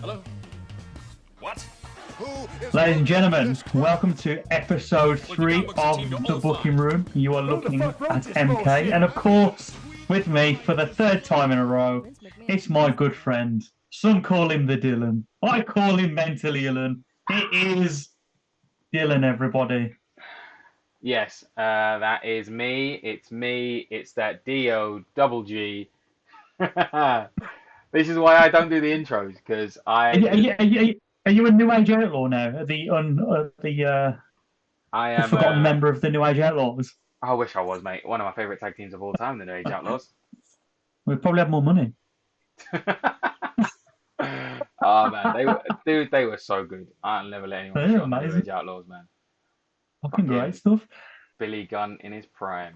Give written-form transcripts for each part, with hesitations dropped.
Hello? What? Ladies and gentlemen, welcome to episode 3 of The Booking Room. You are looking at MK, and of course, with me for the third time in a row, it's my good friend. Some call him the Dylan. I call him Mentally Dylan. It is Dylan, everybody. Yes, that is me. It's me. It's that D-O-double-G. This is why I don't do the intros, because Are you a New Age Outlaw now? I The am forgotten member of the New Age Outlaws? I wish I was, mate. One of my favourite tag teams of all time, the New Age Outlaws. We probably have more money. Oh man, they were so good. I'll never let anyone shit on the New Age Outlaws, man. Fucking great stuff. Billy Gunn in his prime.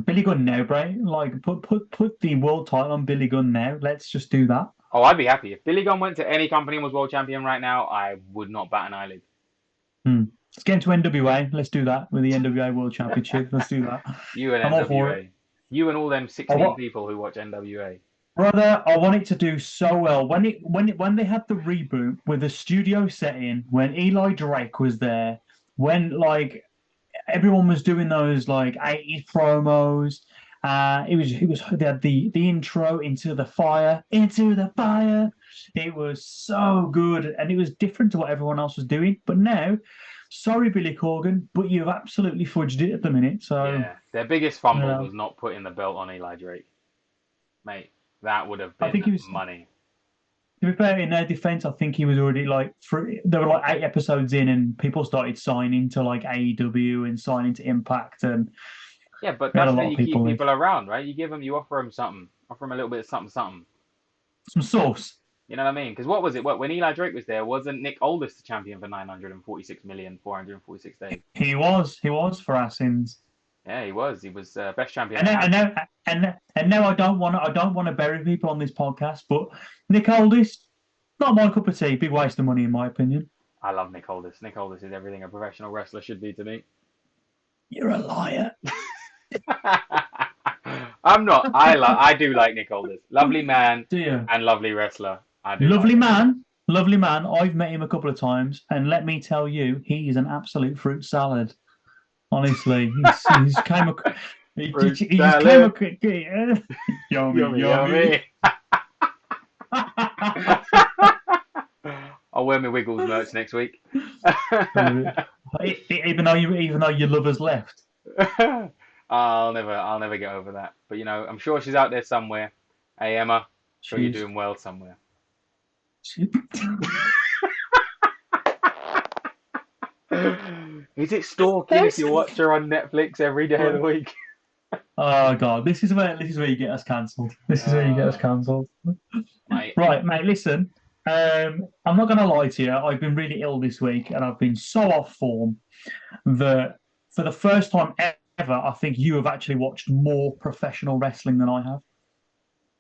Billy Gunn now, bro. Like put the world title on Billy Gunn now. Let's just do that. Oh, I'd be happy if Billy Gunn went to any company and was world champion right now. I would not bat an eyelid. Let's get into NWA. Let's do that with the NWA World Championship. Let's do that. You and I'm all for it. NWA. You and all them 16 people who watch NWA. Brother, I want it to do so well. When they had the reboot with the studio setting, when Eli Drake was there, when like everyone was doing those like 80s promos, they had the intro into the fire. It was so good, and it was different to what everyone else was doing. But now, sorry, Billy Corgan, but you've absolutely fudged it at the minute. So yeah, their biggest fumble was not putting the belt on Eli Drake, mate. That would have been money. To be fair, in their defense, I think he was already there were like 8 episodes in, and people started signing to like AEW and signing to Impact, and yeah, but that's how you keep people around, right? You offer them something, offer them a little bit of something, some sauce. You know what I mean? Because what was it? When Eli Drake was there, wasn't Nick Aldis the champion for 946,446 days? He was for our sins. Yeah, he was. He was best champion. And now I don't want to bury people on this podcast, but Nick Aldis, not my cup of tea. Big waste of money, in my opinion. I love Nick Aldis. Nick Aldis is everything a professional wrestler should be to me. You're a liar. I'm not. I do like Nick Aldis. Lovely man and lovely wrestler. Lovely man. I've met him a couple of times, and let me tell you, he is an absolute fruit salad. Honestly, he's came across. Yummy. I'll wear my Wiggles merch next week. even though your lover's left. I'll never get over that. But you know, I'm sure she's out there somewhere. Hey Emma, sure you're doing well somewhere. Is it stalking if you watch her on Netflix every day of the week? Oh God, this is where you get us cancelled. Right, mate. Listen, I'm not going to lie to you. I've been really ill this week, and I've been so off form that for the first time ever, I think you have actually watched more professional wrestling than I have.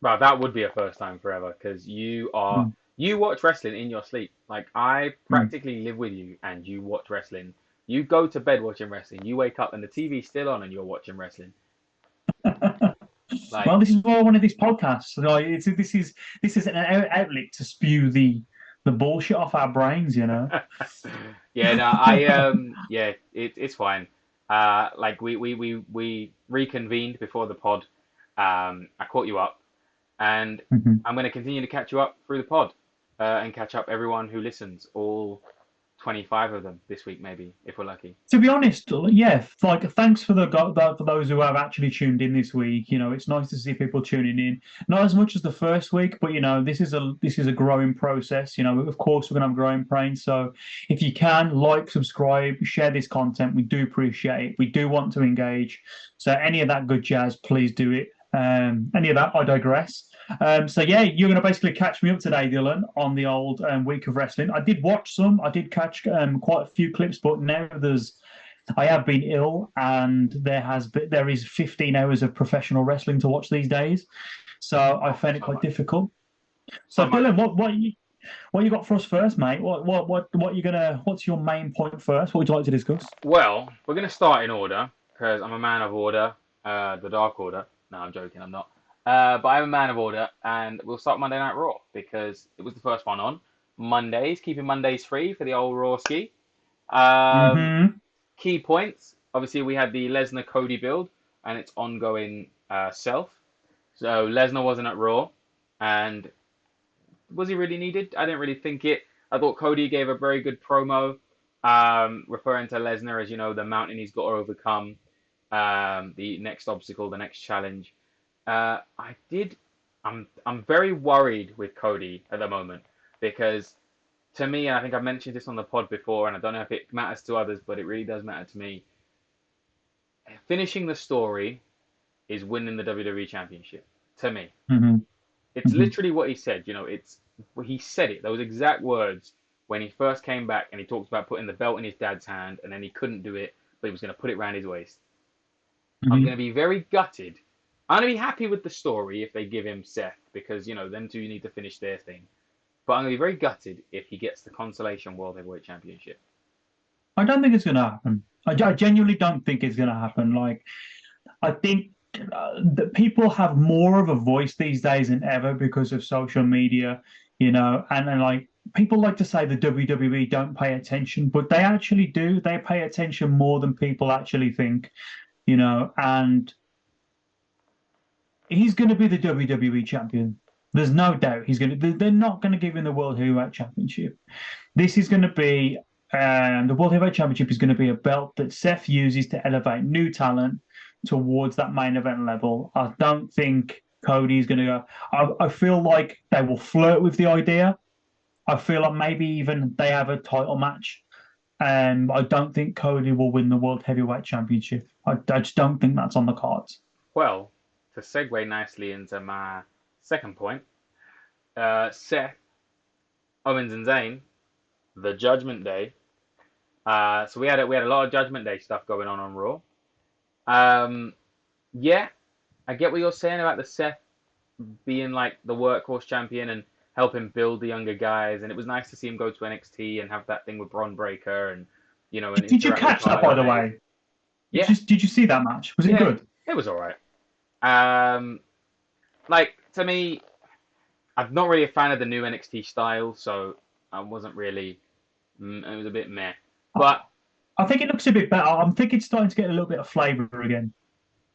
Well, that would be a first time forever, because you watch wrestling in your sleep. Like, I practically live with you, and you watch wrestling. You go to bed watching wrestling. You wake up and the TV's still on, and you're watching wrestling. Well, this is why I wanted this podcast. This is an outlet to spew the bullshit off our brains, you know. Yeah, no, it's fine. Like we reconvened before the pod. I caught you up, and I'm going to continue to catch you up through the pod, and catch up everyone who listens, all 25 of them this week, maybe, if we're lucky. To be honest, yeah, like thanks for those who have actually tuned in this week. You know, it's nice to see people tuning in. Not as much as the first week, but you know, this is a growing process. You know, of course we're gonna have growing pains. So if you can, like, subscribe, share this content, we do appreciate it. We do want to engage. So any of that good jazz, please do it. Any of that, I digress. So yeah, you're going to basically catch me up today, Dylan, on the old week of wrestling. I did watch some. I did catch quite a few clips, but now I have been ill, and there is 15 hours of professional wrestling to watch these days. So I found it quite difficult. So Dylan, what you got for us first, mate? What's your main point first? What would you like to discuss? Well, we're going to start in order, because I'm a man of order, the Dark Order. No, I'm joking, I'm not. But I'm a man of order, and we'll start Monday Night Raw because it was the first one on Mondays, keeping Mondays free for the old Raw ski. Mm-hmm. Key points. Obviously, we had the Lesnar Cody build and its ongoing self. So Lesnar wasn't at Raw, and was he really needed? I didn't really think it. I thought Cody gave a very good promo, referring to Lesnar as, the mountain he's got to overcome, the next obstacle, the next challenge. I did. I'm very worried with Cody at the moment because, to me, and I think I've mentioned this on the pod before, and I don't know if it matters to others, but it really does matter to me. Finishing the story is winning the WWE Championship. To me, Mm-hmm. it's Mm-hmm. literally what he said. He said it. Those exact words when he first came back, and he talked about putting the belt in his dad's hand, and then he couldn't do it, but he was going to put it around his waist. I'm Mm-hmm. going to be very gutted. I'm going to be happy with the story if they give him Seth, because, them two need to finish their thing. But I'm going to be very gutted if he gets the Consolation World Heavyweight Championship. I don't think it's going to happen. I genuinely don't think it's going to happen. Like, I think that people have more of a voice these days than ever because of social media, and like people like to say the WWE don't pay attention, but they actually do. They pay attention more than people actually think, and he's going to be the WWE champion. There's no doubt he's going to. They're not going to give him the World Heavyweight Championship. This is going to be the World Heavyweight Championship is going to be a belt that Seth uses to elevate new talent towards that main event level. I don't think Cody's going to go. I feel like they will flirt with the idea. I feel like maybe even they have a title match. I don't think Cody will win the World Heavyweight Championship. I just don't think that's on the cards. Well, to segue nicely into my second point, Seth, Owens, and Zayn, the Judgment Day. So we had a lot of Judgment Day stuff going on Raw. Yeah, I get what you're saying about the Seth being like the workhorse champion and helping build the younger guys, and it was nice to see him go to NXT and have that thing with Braun Breaker and and Did you interact with catch that, by the Carlo Hayes. way? Yeah, Did you see that match? Was it yeah, good? it was all right. Like to me, I'm not really a fan of the new NXT style, so I wasn't really. It was a bit meh, but I think it looks a bit better. I think it's starting to get a little bit of flavour again.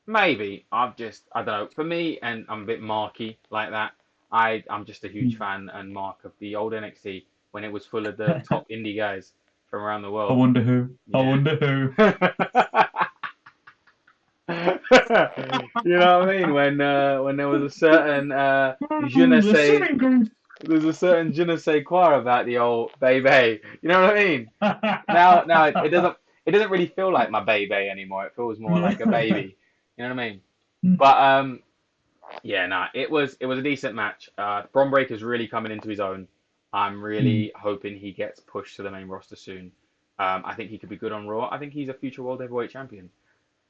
maybe I don't know. For me, and I'm a bit marky like that. I'm just a huge fan and mark of the old NXT when it was full of the top indie guys from around the I world. wonder who. Yeah. I wonder who. You know what I mean? When there was a certain je ne sais, there's a certain je ne sais quoi about the old baby. You know what I mean? Now it doesn't really feel like my baby anymore. It feels more like a baby. You know what I mean? But yeah, nah, it was a decent match. Braun Breaker's really coming into his own. I'm really hoping he gets pushed to the main roster soon. I think he could be good on Raw. I think he's a future World Heavyweight Champion.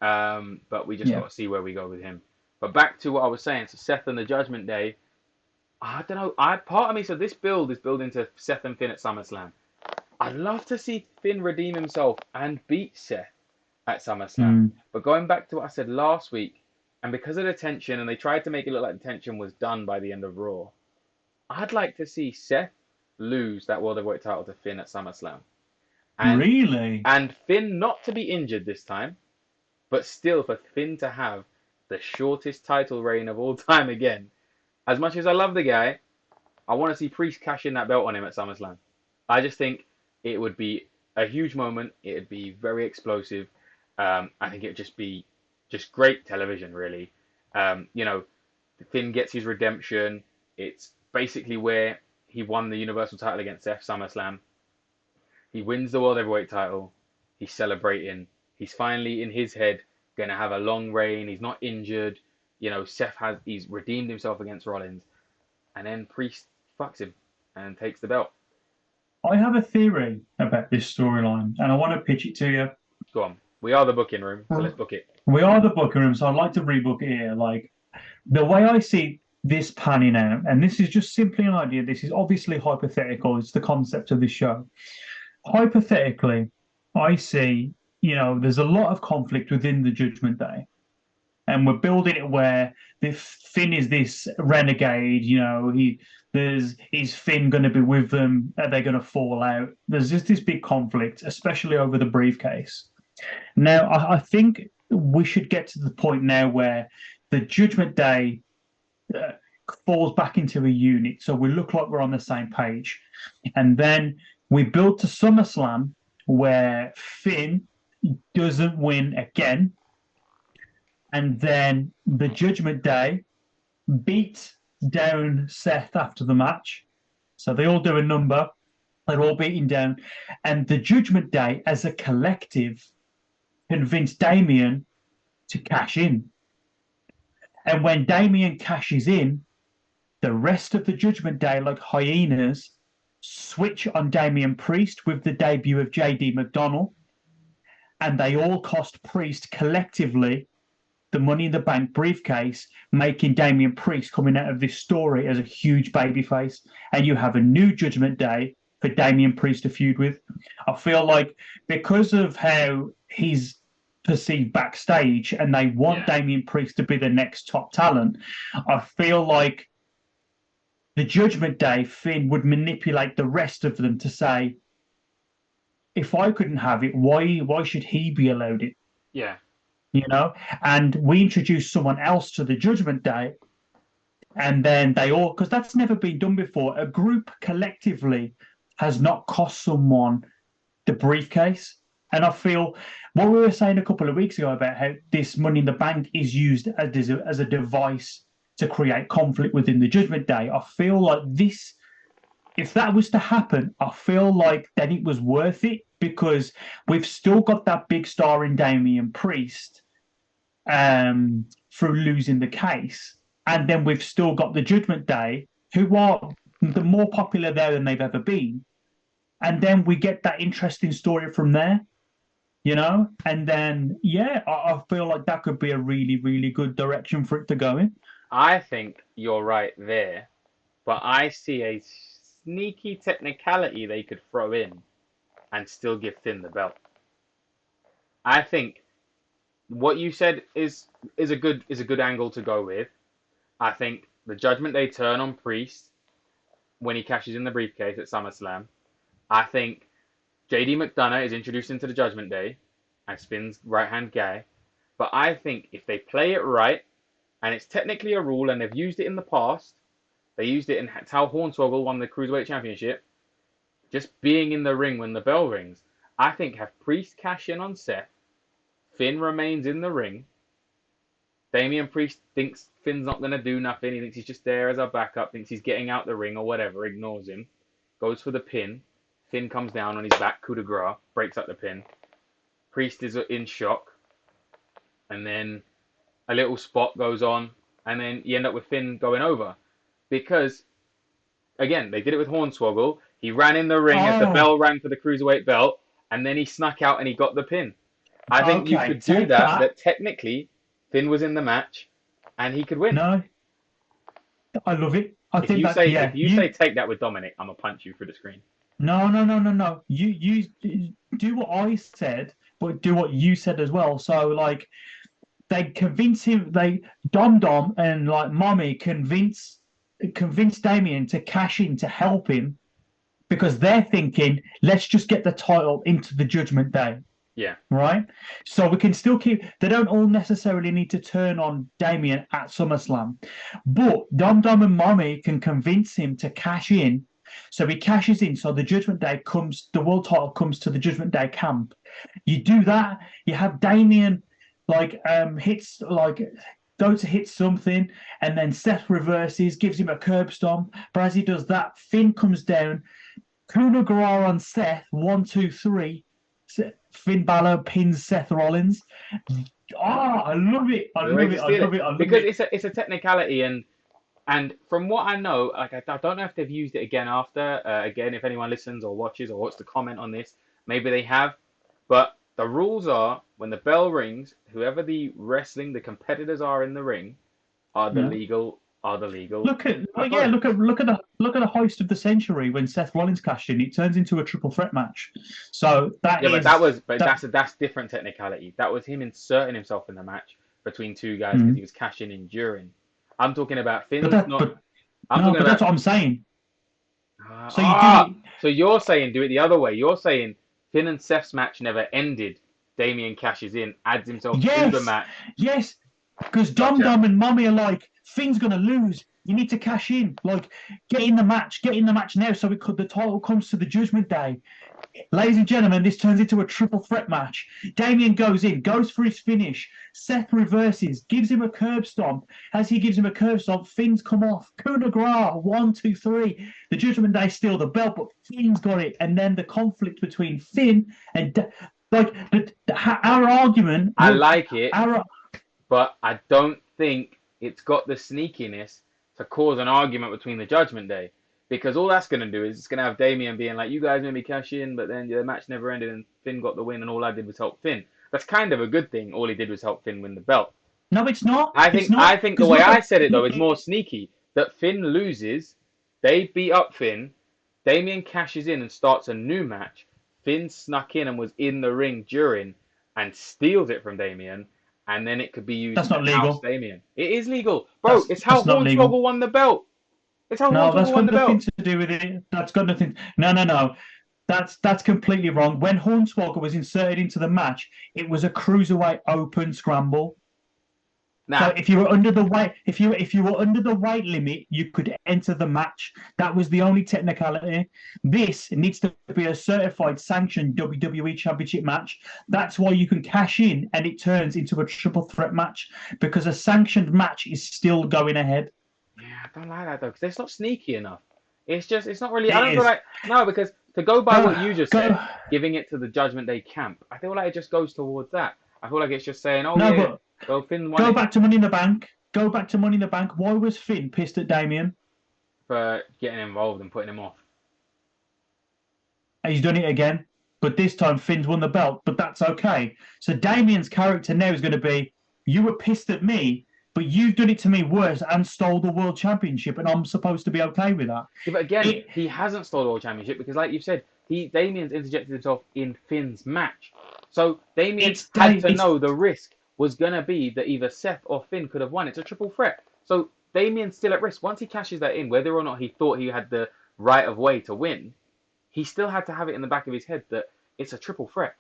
But we just got to see where we go with him. But back to what I was saying. So Seth and the Judgment Day. I don't know. Part of me, so this build is building to Seth and Finn at SummerSlam. I'd love to see Finn redeem himself and beat Seth at SummerSlam. But going back to what I said last week, and because of the tension, and they tried to make it look like the tension was done by the end of Raw, I'd like to see Seth lose that World Heavyweight title to Finn at SummerSlam. Really? And Finn not to be injured this time, but still for Finn to have the shortest title reign of all time again. As much as I love the guy, I want to see Priest cash in that belt on him at SummerSlam. I just think it would be a huge moment. It would be very explosive. I think it would just be great television, really. Finn gets his redemption. It's basically where he won the Universal title against Seth Summerslam. He wins the World Heavyweight title. He's celebrating. He's finally, in his head, going to have a long reign. He's not injured. He's redeemed himself against Rollins. And then Priest fucks him and takes the belt. I have a theory about this storyline, and I want to pitch it to you. Go on. We are the booking room, so let's book it. We are the booking room, so I'd like to rebook it here. Like, the way I see this panning out, and this is just simply an idea, this is obviously hypothetical, it's the concept of the show. Hypothetically, I see, there's a lot of conflict within the Judgment Day. and we're building it where the Finn is this renegade. Is Finn going to be with them? Are they going to fall out? There's just this big conflict, especially over the briefcase. Now, I think we should get to the point now where the Judgment Day falls back into a unit, so we look like we're on the same page. And then we build to SummerSlam where Finn doesn't win again. And then the Judgment Day beat down Seth after the match. So they all do a number. They're all beaten down. And the Judgment Day, as a collective, convinced Damien to cash in. And when Damien cashes in, the rest of the Judgment Day, like hyenas, switch on Damian Priest with the debut of JD McDonald. And they all cost Priest collectively the Money in the Bank briefcase, making Damian Priest coming out of this story as a huge babyface. And you have a new Judgment Day for Damian Priest to feud with. I feel like because of how he's perceived backstage and they want Damian Priest to be the next top talent, I feel like the Judgment Day, Finn would manipulate the rest of them to say, if I couldn't have it, why should he be allowed it? Yeah. And we introduce someone else to the Judgment Day, and then they all, because that's never been done before. A group collectively has not cost someone the briefcase. And I feel what we were saying a couple of weeks ago about how this Money in the Bank is used as a device to create conflict within the Judgment Day. I feel like this, if that was to happen, I feel like then it was worth it, because we've still got that big star in Damian Priest through losing the case. And then we've still got the Judgment Day, who are the more popular there than they've ever been. And then we get that interesting story from there, And then, I feel like that could be a really, really good direction for it to go in. I think you're right there, but I see a sneaky technicality they could throw in and still give Finn the belt. I think what you said is a good angle to go with. I think the Judgment Day turn on Priest when he cashes in the briefcase at SummerSlam. I think JD McDonough is introduced into the Judgment Day as Finn's right-hand guy. But I think if they play it right, and it's technically a rule, and they've used it in the past, they used it in how Hornswoggle won the Cruiserweight Championship, just being in the ring when the bell rings. I think have Priest cash in on Seth, Finn remains in the ring, Damian Priest thinks Finn's not going to do nothing, he thinks he's just there as a backup, thinks he's getting out the ring or whatever, ignores him, goes for the pin, Finn comes down on his back, coup de grace, breaks up the pin, Priest is in shock, and then a little spot goes on, and then you end up with Finn going over. Because, again, they did it with Hornswoggle. He ran in the ring as the bell rang for the Cruiserweight belt, and then he snuck out and he got the pin. I think you could do that technically Finn was in the match, and he could win. No. I love it. If you say take that with Dominic, I'm going to punch you through the screen. No. You do what I said, but do what you said as well. So, they convince him, Dom and Mommy convince Damien to cash in to help him, because they're thinking, let's just get the title into the Judgment Day. Yeah. Right? So we can still they don't all necessarily need to turn on Damien at SummerSlam. But Dom and Mommy can convince him to cash in. So he cashes in, so the Judgment Day the world title comes to the Judgment Day camp. You do that, you have Damien hits go to hit something, and then Seth reverses, gives him a curb stomp. But as he does that, Finn comes down, coup de grace on Seth, 1, 2, 3. Finn Balor pins Seth Rollins. I love it. I love it. Because it's a technicality, and from what I know, I don't know if they've used it again after. Again, if anyone listens or watches or wants to comment on this, maybe they have. But the rules are, when the bell rings, whoever the competitors are in the ring, are the legal. Look at the hoist of the century when Seth Rollins cashed in. It turns into a triple threat match. So that's different technicality. That was him inserting himself in the match. between two guys because he was cashing in during. I'm talking about Finn's not. But I'm talking about. that's what I'm saying. So you do it. So you're saying do it the other way. You're saying Finn and Seth's match never ended. Damien cashes in, adds himself to the match. Yes, because Dom and Mommy are like, Finn's gonna lose. You need to cash in. Like, get in the match now, so the title comes to the Judgment Day. Ladies and gentlemen, this turns into a triple threat match. Damien goes in, goes for his finish. Seth reverses, gives him a curb stomp. As he gives him a curb stomp, Finn's come off. Coup de grace, 1, 2, 3. The Judgment Day steal the belt, but Finn's got it. And then the conflict between Finn and our argument. I like it, but I don't think it's got the sneakiness to cause an argument between the Judgment Day. Because all that's going to do is it's going to have Damien being like, you guys made me cash in, but then the match never ended and Finn got the win and all I did was help Finn. That's kind of a good thing. All he did was help Finn win the belt. No, it's not. I think the way I said it, though, is more sneaky. That Finn loses, they beat up Finn, Damien cashes in and starts a new match. Finn snuck in and was in the ring during and steals it from Damien, and then it could be used to house Damien. It is legal. Bro, it's how Hornswoggle won the belt. It's how that's got nothing to do with it. That's got nothing. No. That's completely wrong. When Hornswoggle was inserted into the match, it was a cruiserweight open scramble. So if you were under the weight, if you were under the weight limit, you could enter the match. That was the only technicality. This needs to be a certified, sanctioned WWE Championship match. That's why you can cash in, and it turns into a triple threat match because a sanctioned match is still going ahead. Yeah, I don't like that though because it's not sneaky enough. It's not really. I don't feel like because to go by what you just said, giving it to the Judgment Day camp, I feel like it just goes towards that. I feel like it's just saying, well, Finn won. Go back to Money in the Bank. Why was Finn pissed at Damien? For getting involved and putting him off. And he's done it again, but this time Finn's won the belt, but that's okay. So Damien's character now is going to be, you were pissed at me, but you've done it to me worse and stole the World Championship, and I'm supposed to be okay with that. Yeah, but again, he hasn't stole the World Championship because, like you've said, Damien's interjected himself in Finn's match. So Damien had to know the risk was going to be that either Seth or Finn could have won. It's a triple threat. So Damien's still at risk. Once he cashes that in, whether or not he thought he had the right of way to win, he still had to have it in the back of his head that it's a triple threat.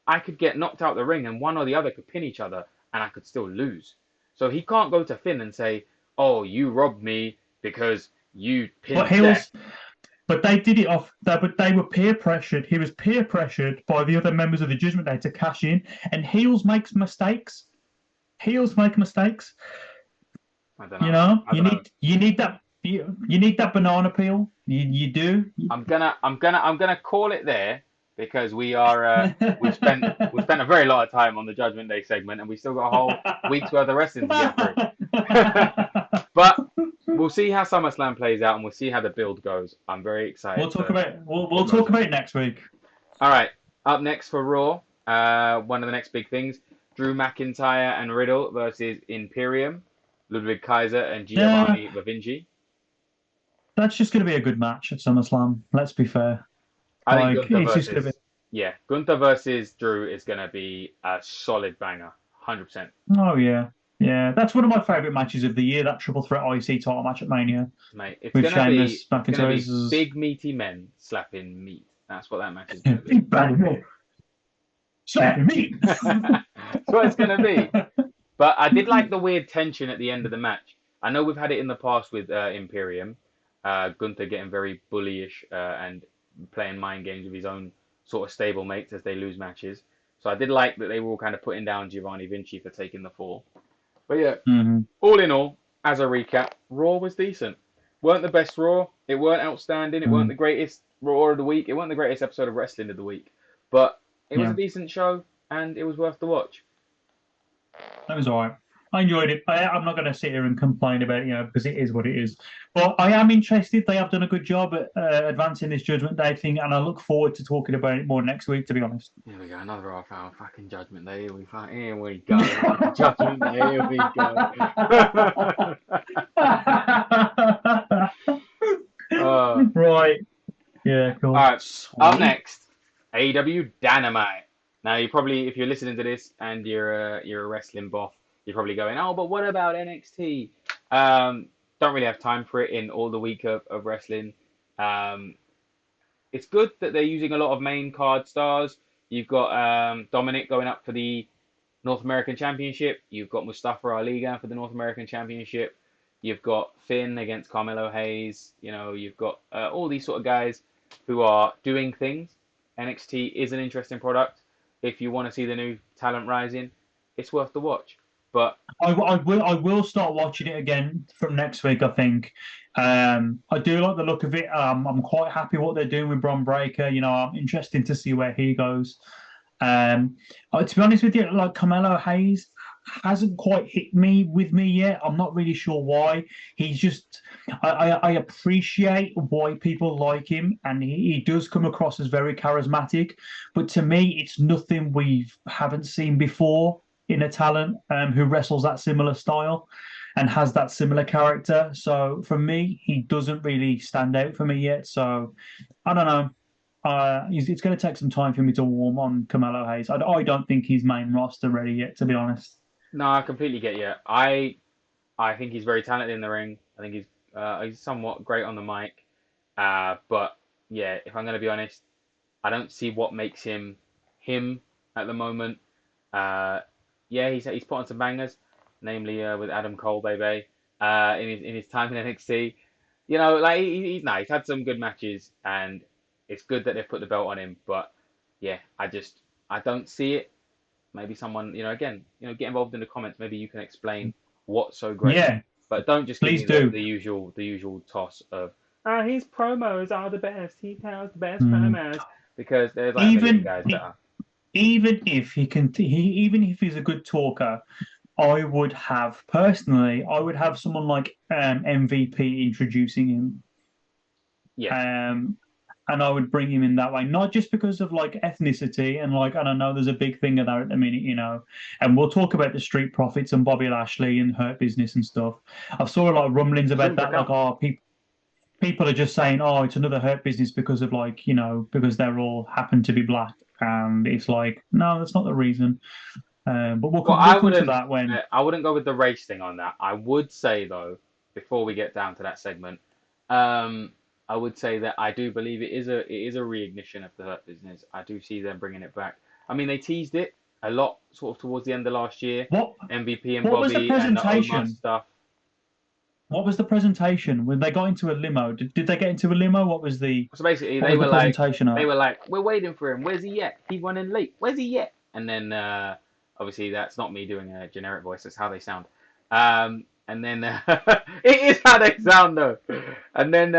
I could get knocked out the ring and one or the other could pin each other and I could still lose. So he can't go to Finn and say, oh, you robbed me because you pinned Seth. But they did it off. But they were peer pressured. He was peer pressured by the other members of the Judgment Day to cash in. And heels make mistakes. I don't know. You need that banana peel. You do. I'm gonna call it there because we are we've spent a very lot of time on the Judgment Day segment and we still got a whole week's worth of wrestling to get through. But we'll see how SummerSlam plays out and we'll see how the build goes. I'm very excited. We'll talk about it next week. All right. Up next for Raw, one of the next big things: Drew McIntyre and Riddle versus Imperium, Ludwig Kaiser and Giovanni Vinci. That's just going to be a good match at SummerSlam. Let's be fair. I think Gunther versus Drew is going to be a solid banger, 100%. Oh yeah. Yeah, that's one of my favourite matches of the year, that triple threat IC title match at Mania. Mate, it's going to be big meaty men slapping meat. That's what that match is going to be. Big bad meat. Slapping meat. That's what it's going to be. But I did like the weird tension at the end of the match. I know we've had it in the past with Imperium. Gunther getting very bullyish and playing mind games with his own sort of stable mates as they lose matches. So I did like that they were all kind of putting down Giovanni Vinci for taking the fall. But yeah, all in all, as a recap, Raw was decent. Weren't the best Raw. It weren't outstanding. It weren't the greatest Raw of the week. It weren't the greatest episode of wrestling of the week. But it was a decent show, and it was worth the watch. That was all right. I enjoyed it. I'm not going to sit here and complain about it, because it is what it is. But I am interested. They have done a good job at advancing this Judgment Day thing, and I look forward to talking about it more next week, to be honest. Here we go, another half hour fucking Judgment Day. Here we go. Judgment Day, here we go. Right. Yeah, cool. All right. Sweet. Up next, AEW Dynamite. Now, you probably, if you're listening to this and you're a wrestling buff, you're probably going, oh, but what about NXT? Don't really have time for it in all the week of wrestling. Um, it's good that they're using a lot of main card stars. You've got Dominic going up for the North American Championship. You've got Mustafa Ali going for the North American Championship. You've got Finn against Carmelo Hayes. You've got all these sort of guys who are doing things. NXT is an interesting product. If you want to see the new talent rising, it's worth the watch. But I will start watching it again from next week, I think. I do like the look of it. I'm quite happy what they're doing with Bron Breakker. I'm interested to see where he goes. To be honest with you, like Carmelo Hayes hasn't quite hit me yet. I'm not really sure why. He's just I appreciate why people like him, and he does come across as very charismatic. But to me, it's nothing we haven't seen before in a talent who wrestles that similar style and has that similar character. So for me, he doesn't really stand out for me yet. So I don't know. It's going to take some time for me to warm on Carmelo Hayes. I don't think he's main roster ready yet, to be honest. no, I completely get you. I think he's very talented in the ring. I think he's somewhat great on the mic. But yeah, if I'm going to be honest, I don't see what makes him him at the moment. Yeah, he's put on some bangers, namely with Adam Cole, baby, in his time in NXT. Like he's had some good matches, and it's good that they've put the belt on him. But yeah, I don't see it. Maybe someone, again, get involved in the comments. Maybe you can explain what's so great. Yeah, But don't just give please me do. the usual toss of his promos are the best. He tells the best Mm. promos because there's like a million Even guys better. even if even if he's a good talker, I would have someone like MVP introducing him. Yes. And I would bring him in that way, not just because of like ethnicity and like I don't know, there's a big thing there at the minute, and we'll talk about the Street Profits and Bobby Lashley and Hurt Business and stuff. I've saw a lot of rumblings about that, like people are just saying, oh, it's another Hurt Business because of like because they're all happen to be black, and it's like no, that's not the reason. But we'll Well, come to that when. I wouldn't go with the race thing on that. I would say though, before we get down to that segment, I would say that I do believe it is a reignition of the Hurt Business. I do see them bringing it back. I mean, they teased it a lot sort of towards the end of last year. What MVP and what was the Bobby and the presentation? Omar stuff. What was the presentation when they got into a limo? Did they get into a limo? What was the So basically, what was the presentation they at? were like, we're waiting for him. Where's he at? He's running late. Where's he at? And then obviously that's not me doing a generic voice. That's how they sound. And then it is how they sound though. And then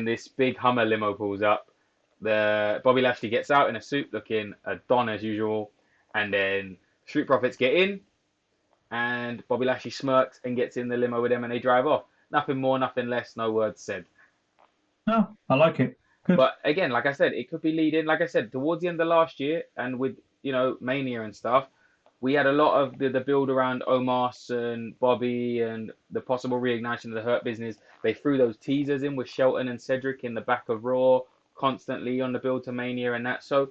this big Hummer limo pulls up. The Bobby Lashley gets out in a suit, looking a don as usual. And then Street Profits get in, and Bobby Lashley smirks and gets in the limo with them, and they drive off. Nothing more, nothing less, no words said. No, I like it. Good. But again, like I said, it could be leading. Like I said, towards the end of last year, and with Mania and stuff, we had a lot of the build around Omos and Bobby and the possible reignition of the Hurt Business. They threw those teasers in with Shelton and Cedric in the back of Raw constantly on the build to Mania and that. So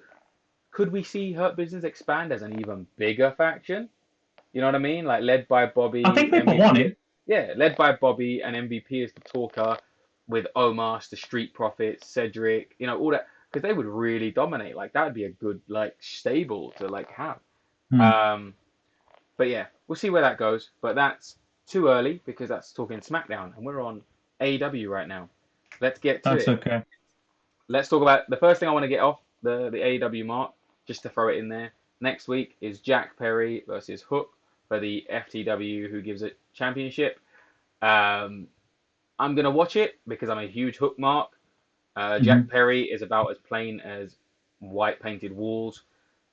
could we see Hurt Business expand as an even bigger faction? You know what I mean? Like led by Bobby. I think people want it. Yeah, led by Bobby and MVP as the talker, with Omos, the Street Profits, Cedric, all that, because they would really dominate. Like that would be a good stable to have. But yeah, we'll see where that goes. But that's too early because that's talking SmackDown, and we're on AEW right now. Let's get to it. That's okay. Let's talk about the first thing I want to get off the AEW mark, just to throw it in there. Next week is Jack Perry versus Hook for the FTW Who Gives It Championship. I'm going to watch it because I'm a huge Hook mark. Jack Perry is about as plain as white painted walls.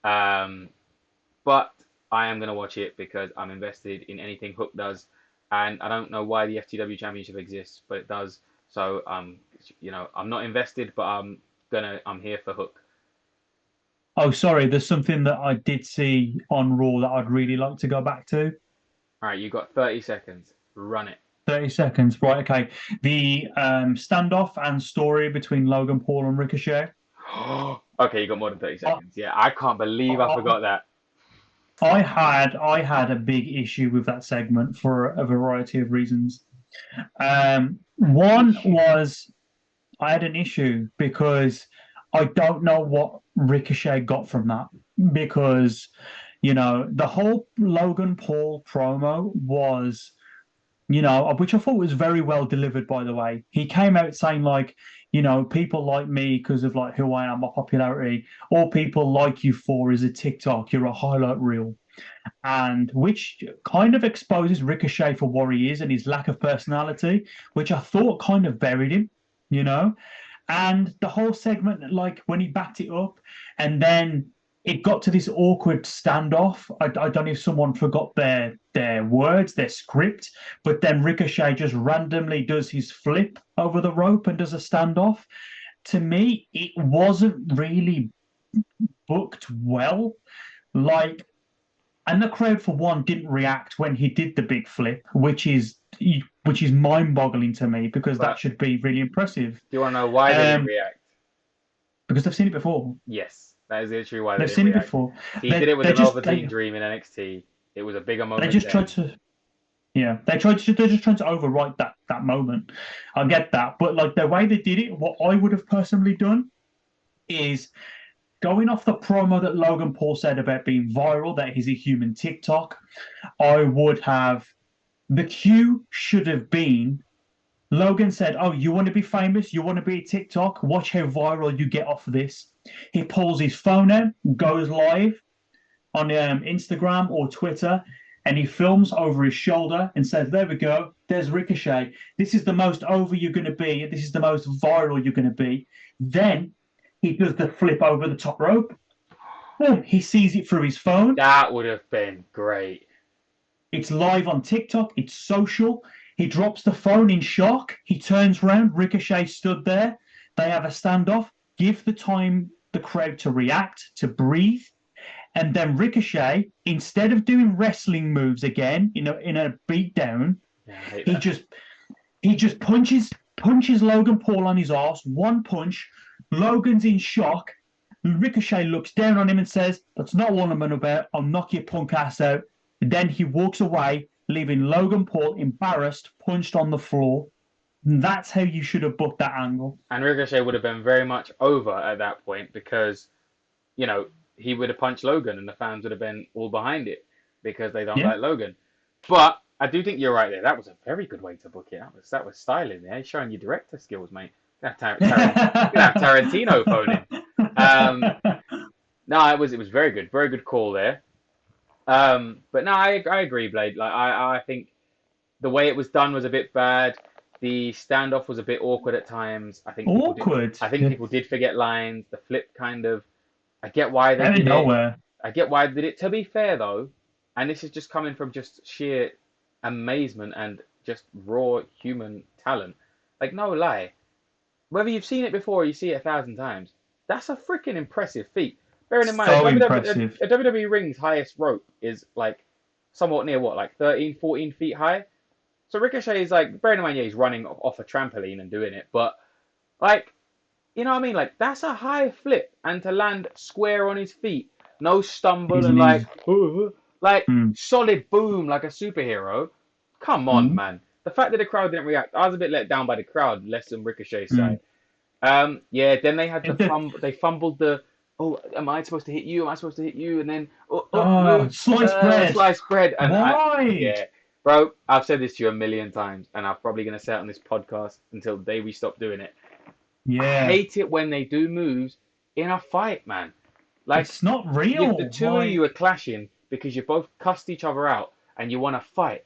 But I am going to watch it because I'm invested in anything Hook does. And I don't know why the FTW Championship exists, but it does. So, I'm not invested, but I'm here for Hook. Oh, sorry. There's something that I did see on Raw that I'd really like to go back to. All right, you've got 30 seconds. Run it. 30 seconds. Right, okay. The standoff and story between Logan Paul and Ricochet. Okay, you got more than 30 seconds. Yeah, I can't believe I forgot that. I had a big issue with that segment for a variety of reasons. One was I had an issue because I don't know what Ricochet got from that because the whole Logan Paul promo was which I thought was very well delivered, by the way. He came out saying, like, people like me because of like who I am, my popularity, or people like you for is a TikTok, you're a highlight reel. And which kind of exposes Ricochet for what he is and his lack of personality, which I thought kind of buried him, you know? And the whole segment, like when he backed it up, and then it got to this awkward standoff. I don't know if someone forgot their words, their script, but then Ricochet just randomly does his flip over the rope and does a standoff. To me, it wasn't really booked well. Like, and the crowd for one didn't react when he did the big flip, which is mind-boggling to me because that But should be really impressive. do you want to know why they didn't Um, react? because they've seen it before. Yes, that is literally why they They've didn't seen it react. before. He did it with They the just Velveteen Dream in NXT. It was a bigger they moment just then. tried to yeah they're just trying to overwrite that moment. I get that, but like the way they did it, what I would have personally done is going off the promo that Logan Paul said about being viral, that he's a human TikTok. I would have the cue should have been Logan said, "Oh, you want to be famous? You want to be a TikTok? Watch how viral you get off of this." He pulls his phone out, goes live on Instagram or Twitter, and he films over his shoulder and says, "There we go. There's Ricochet. This is the most over you're going to be. This is the most viral you're going to be." Then he does the flip over the top rope. Boom, he sees it through his phone. That would have been great. It's live on TikTok. It's social. He drops the phone in shock. He turns around. Ricochet stood there. They have a standoff. Give the crowd to react, to breathe. And then Ricochet, instead of doing wrestling moves again in a beatdown, Yeah, I hate he that. just punches Logan Paul on his ass. One punch. Logan's in shock. Ricochet looks down on him and says, "That's not what I'm about. I'll knock your punk ass out." And then he walks away, leaving Logan Paul embarrassed, punched on the floor. And that's how you should have booked that angle. And Ricochet would have been very much over at that point because, you know, he would have punched Logan and the fans would have been all behind it because they don't Yeah. like Logan. But I do think you're right there. That was a very good way to book it. That was styling there. You're showing your director skills, mate. You have Tarantino phone in. No, it was very good. Very good call there. But no, I agree, Blade. Like I think the way it was done was a bit bad. The standoff was a bit awkward at times. Awkward. I think people did forget lines. The flip kind of. I get why they Out of did it. nowhere. I get why they did it. To be fair though, and this is just coming from just sheer amazement and just raw human talent. Like no lie, whether you've seen it before or you see it 1,000 times, that's a freaking impressive feat. Bearing in mind, So impressive. a WWE ring's highest rope is like somewhat near what, like 13, 14 feet high. So Ricochet is like, bearing in mind, yeah, he's running off a trampoline and doing it, but like, you know what I mean? Like that's a high flip, and to land square on his feet, no stumble His and knees. like Mm. solid boom like a superhero. Come on, Mm. man. The fact that the crowd didn't react, I was a bit let down by the crowd, less than Ricochet's Mm. side. Yeah, then they had they fumbled the. Oh, am I supposed to hit you? Am I supposed to hit you? And then Sliced bread. Sliced bread. And Why? yeah, bro, I've said this to you a million times, and I'm probably gonna say it on this podcast until the day we stop doing it. I Yeah. hate it when they do moves in a fight, man. Like It's not real. the two of you are clashing because you both cussed each other out and you want to fight,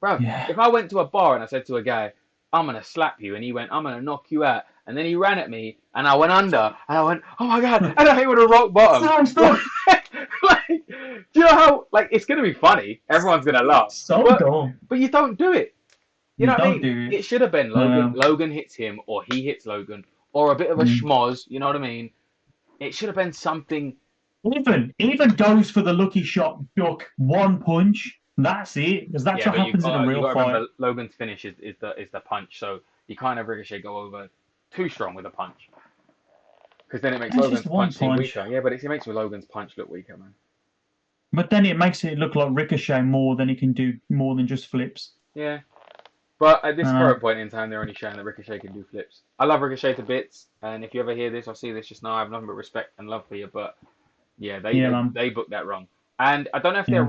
bro. Yeah. If I went to a bar and I said to a guy, "I'm gonna slap you," and he went, "I'm gonna knock you out," and then he ran at me and I went under and I went, "Oh my god!" and I hit with a rock bottom. Stop. Like, do you know how? Like, it's gonna be funny. Everyone's gonna laugh. So dumb. But you don't do it. You know what I mean? don't do it. It should have been Logan hits him, or he hits Logan, or a bit of a schmoz. You know what I mean? It should have been something. Even goes for the lucky shot, duck, one punch. That's it, because that's what happens in a you real got to fight. remember Logan's finish is the punch, so you can't have Ricochet go over too strong with a punch, because then it makes That's Logan's just one punch seem punch. weaker. Yeah, but it makes Logan's punch look weaker, man. But then it makes it look like Ricochet more than he can do more than just flips. Yeah. But at this Uh, current point in time, they're only showing that Ricochet can do flips. I love Ricochet to bits, and if you ever hear this or see this just now, I have nothing but respect and love for you. But yeah, yeah, man. they booked that wrong. And I don't know if Yeah.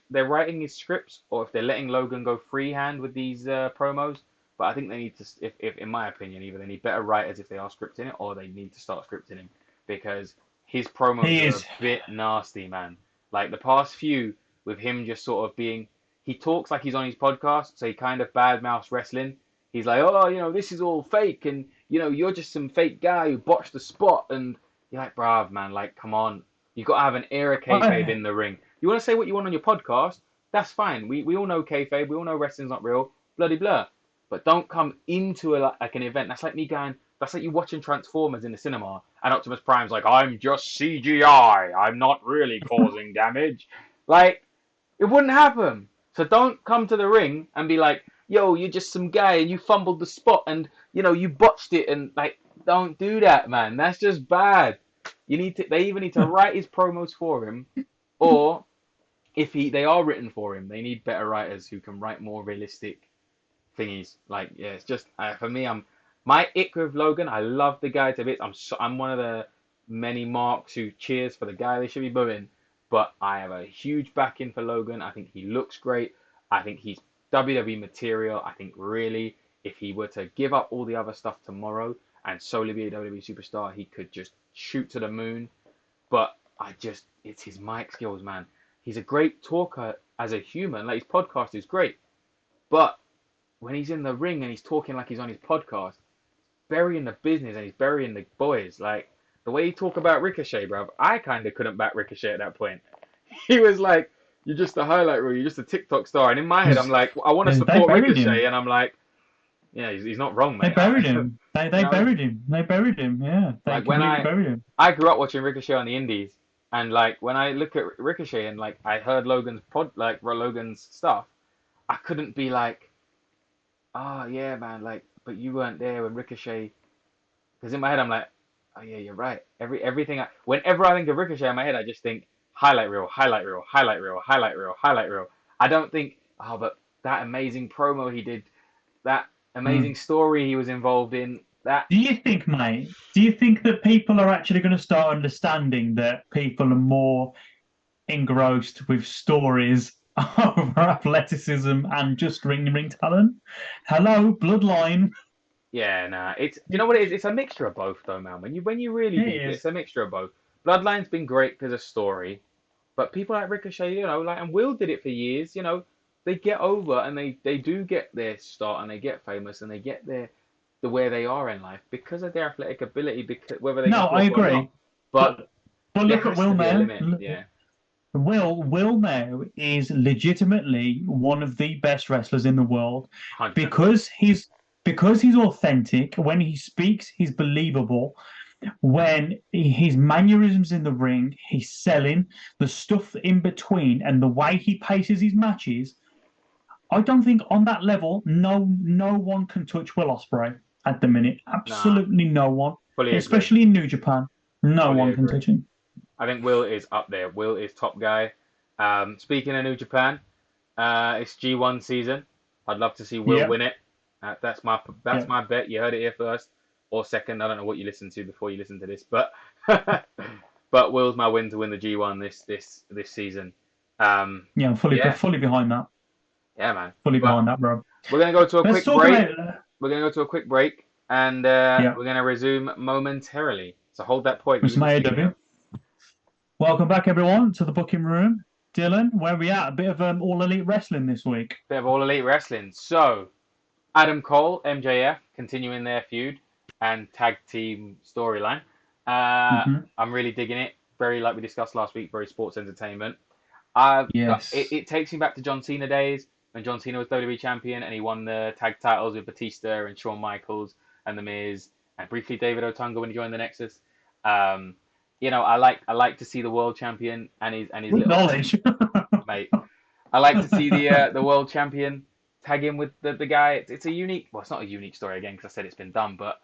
they're writing his scripts or if they're letting Logan go freehand with these promos. But I think they need to, if in my opinion, either they need better writers if they are scripting it, or they need to start scripting him because his promos He are is. a bit nasty, man. Like the past few with him just sort of being, he talks like he's on his podcast, so he kind of badmouths wrestling. He's like, oh, this is all fake, and you're just some fake guy who botched the spot, and you're like, bruv, man, like, come on. You got to have an era kayfabe in the ring. You want to say what you want on your podcast? That's fine. We all know kayfabe. We all know wrestling's not real. Bloody blur. But don't come into like an event. That's like me going. That's like you watching Transformers in the cinema, and Optimus Prime's like, I'm just CGI. I'm not really causing damage. Like, it wouldn't happen. So don't come to the ring and be like, yo, you're just some guy and you fumbled the spot and you botched it, and like, don't do that, man. That's just bad. They either need to write his promos for him, or if they are written for him, they need better writers who can write more realistic thingies. Like, yeah, it's just for me, my ick with Logan. I love the guy to bits. I'm one of the many marks who cheers for the guy they should be booing, but I have a huge backing for Logan. I think he looks great. I think he's WWE material. I think really, if he were to give up all the other stuff tomorrow and solely be a WWE superstar, he could just shoot to the moon. But it's his mic skills, man. He's a great talker as a human. Like, his podcast is great. But when he's in the ring and he's talking like he's on his podcast, burying the business and he's burying the boys. Like, the way he talk about Ricochet, bruv, I kind of couldn't back Ricochet at that point. He was like, you're just a highlight reel, you're just a TikTok star. And in my head, I'm like, I want to support Ricochet. And I'm like, yeah, he's not wrong, mate. They buried him. They buried him. They buried him. Yeah, they completely buried him. I grew up watching Ricochet on the Indies, and like when I look at Ricochet and like I heard Logan's stuff, I couldn't be like, oh yeah, man, like, but you weren't there when Ricochet. Because in my head, I'm like, oh yeah, you're right. Whenever I think of Ricochet in my head, I just think highlight reel, highlight reel, highlight reel, highlight reel, highlight reel. I don't think, oh, but that amazing promo he did, that amazing story he was involved in. That. Do you think, mate? Do you think that people are actually going to start understanding that people are more engrossed with stories over athleticism and just ring talent? Hello, Bloodline. Yeah, nah. You know what it is? It's a mixture of both, though, man. When you really deep, it's a mixture of both. Bloodline's been great because of story, but people like Ricochet, and Will did it for years. They get over and they do get their start and they get famous and they get where they are in life because of their athletic ability. Because whether they I agree. Or not. But look at Will now. Yeah. Will now is legitimately one of the best wrestlers in the world 100%. because he's authentic. When he speaks, he's believable. When his mannerisms in the ring, he's selling the stuff in between, and the way he paces his matches. I don't think on that level, no one can touch Will Ospreay at the minute. Absolutely no one, especially in New Japan. No one can touch him. I think Will is up there. Will is top guy. Speaking of New Japan, it's G1 season. I'd love to see Will win it. That's my bet. You heard it here first or second. I don't know what you listened to before you listened to this, but but Will's my win to win the G1 this season. I'm fully behind that. Yeah, man. Fully behind that, bro. We're gonna go to a quick break. We're gonna go to a quick break, and we're gonna resume momentarily. So hold that point. AEW. Welcome back, everyone, to the booking room. Dylan, where are we at? A bit of All Elite Wrestling this week. Bit of All Elite Wrestling. So, Adam Cole, MJF, continuing their feud and tag team storyline. I'm really digging it. Very, like we discussed last week, very sports entertainment. Yes. It takes me back to John Cena days when John Cena was WWE champion and he won the tag titles with Batista and Shawn Michaels and The Miz and briefly David Otunga when he joined the Nexus. I like to see the world champion and his little knowledge, mate. I like to see the world champion tag in with the guy. It's a unique. Well, it's not a unique story again because I said it's been done, but